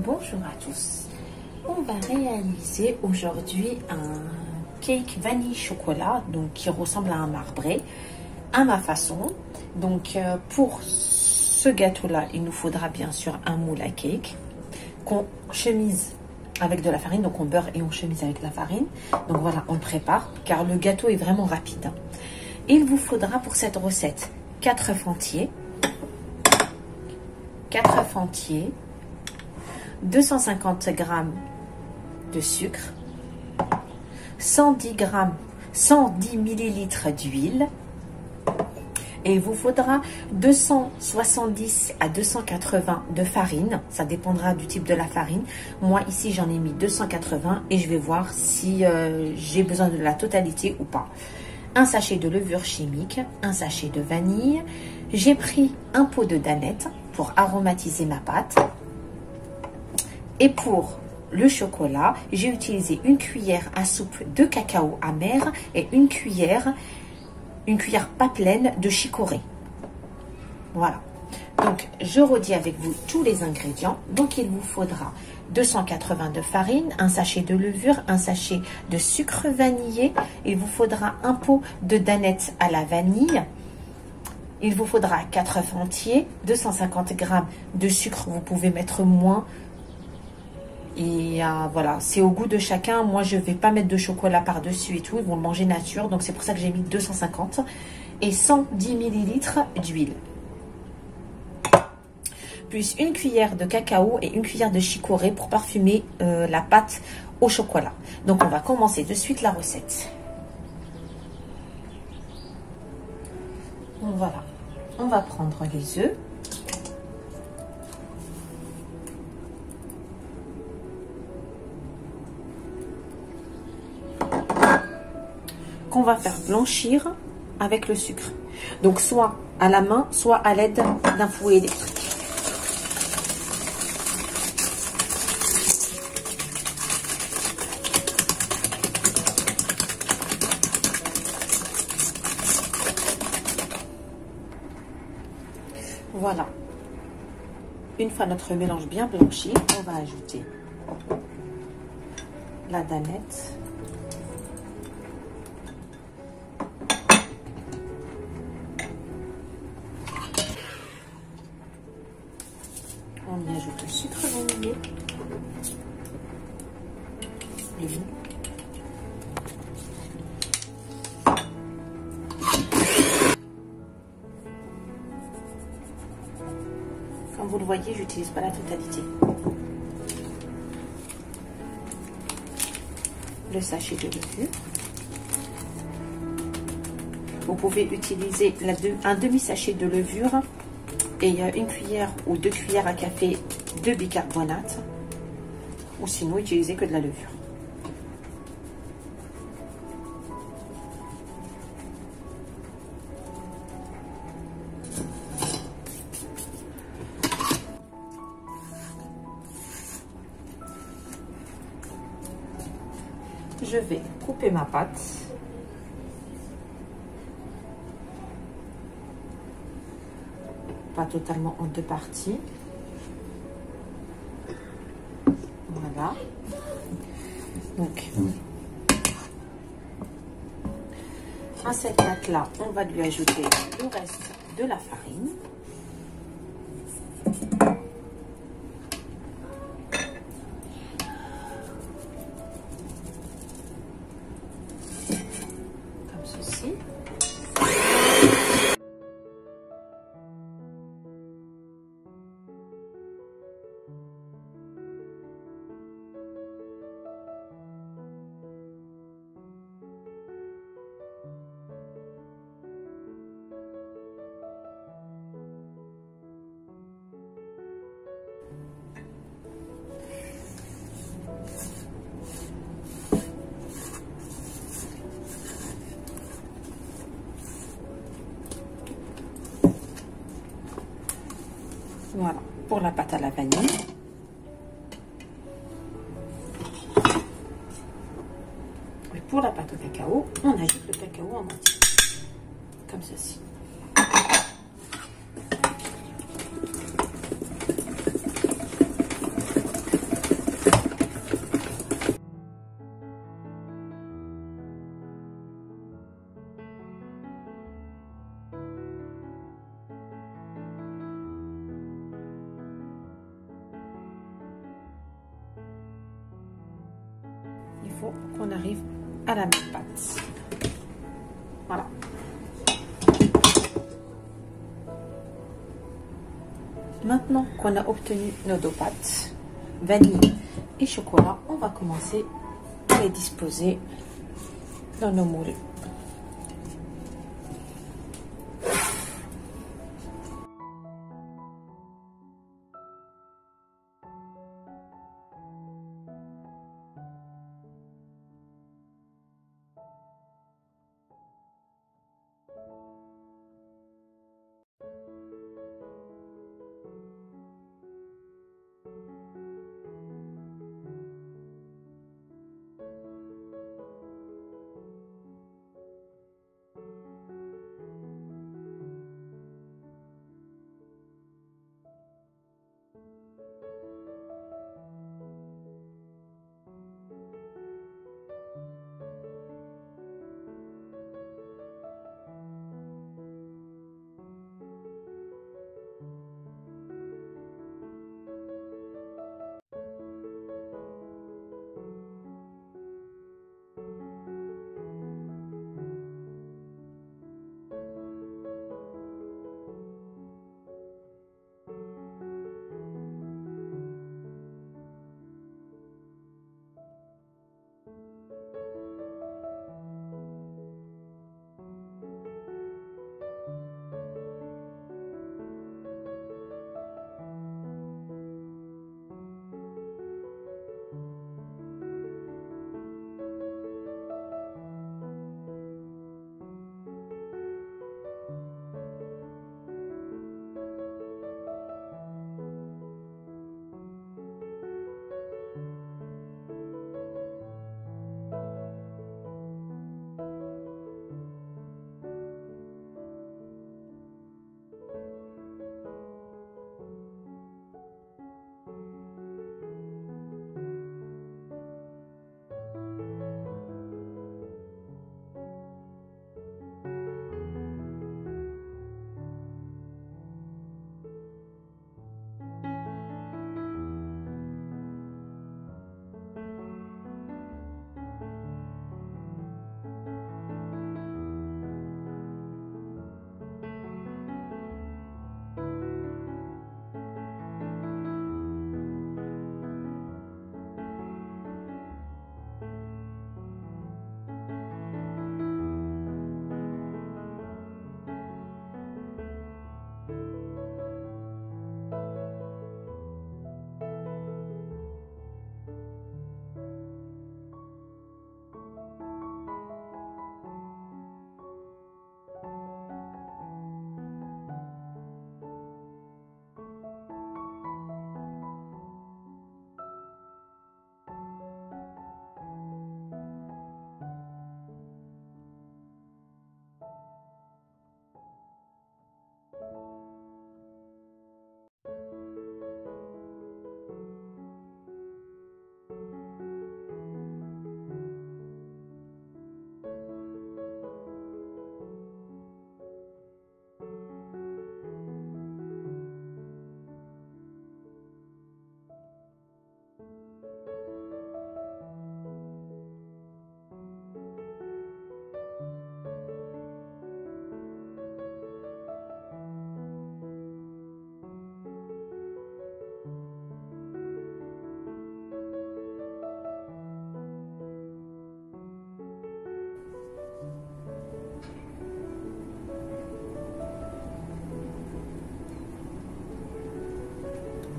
Bonjour à tous. On va réaliser aujourd'hui un cake vanille chocolat, donc qui ressemble à un marbré, à ma façon. Donc pour ce gâteau-là, il nous faudra bien sûr un moule à cake qu'on chemise avec de la farine, donc on beurre et on chemise avec de la farine. Donc voilà, on le prépare car le gâteau est vraiment rapide. Il vous faudra pour cette recette 4 œufs entiers, 250 g de sucre, 110 ml d'huile, et il vous faudra 270 à 280 de farine. Ça dépendra du type de la farine. Moi ici j'en ai mis 280 et je vais voir si j'ai besoin de la totalité ou pas. Un sachet de levure chimique, un sachet de vanille. J'ai pris un pot de danette pour aromatiser ma pâte. Et pour le chocolat, j'ai utilisé une cuillère à soupe de cacao amer et une cuillère pas pleine de chicorée. Voilà. Donc, je redis avec vous tous les ingrédients. Donc, il vous faudra 280 de farine, un sachet de levure, un sachet de sucre vanillé. Il vous faudra un pot de danette à la vanille. Il vous faudra 4 œufs entiers, 250 g de sucre. Vous pouvez mettre moins. Et voilà, c'est au goût de chacun. Moi, je ne vais pas mettre de chocolat par-dessus et tout. Ils vont le manger nature. Donc, c'est pour ça que j'ai mis 250. Et 110 ml d'huile. Plus une cuillère de cacao et une cuillère de chicorée pour parfumer la pâte au chocolat. Donc, on va commencer de suite la recette. Donc, voilà. On va prendre les œufs. Qu'on va faire blanchir avec le sucre. Donc soit à la main, soit à l'aide d'un fouet électrique. Voilà. Une fois notre mélange bien blanchi, on va ajouter la danette. On y ajoute le sucre vanillé, l'huile, comme vous le voyez, j'utilise pas la totalité. Le sachet de levure. Vous pouvez utiliser un demi-sachet de levure et une cuillère ou 2 cuillères à café de bicarbonate, ou sinon utilisez que de la levure. Je vais couper ma pâte. Pas totalement en deux parties. Voilà. Donc, à cette pâte-là, on va lui ajouter le reste de la farine. Comme ceci. Voilà, pour la pâte à la vanille. Et pour la pâte au cacao, on ajoute le cacao en entier, comme ceci. pour qu'on arrive à la même pâte. Voilà. Maintenant qu'on a obtenu nos deux pâtes, vanille et chocolat, on va commencer à les disposer dans nos moules.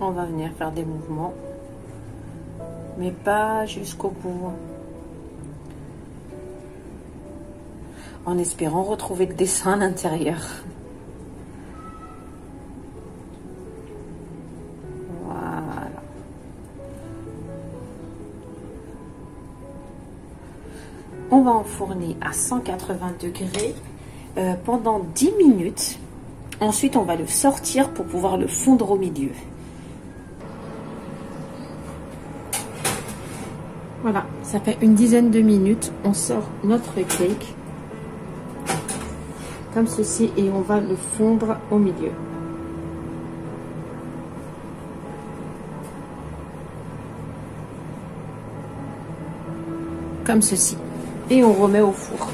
On va venir faire des mouvements, mais pas jusqu'au bout, en espérant retrouver le dessin à l'intérieur. Voilà. On va enfourner à 180 degrés pendant 10 minutes. Ensuite, on va le sortir pour pouvoir le fondre au milieu. Voilà, ça fait une dizaine de minutes. On sort notre cake comme ceci et on va le fondre au milieu. comme ceci. Et on remet au four.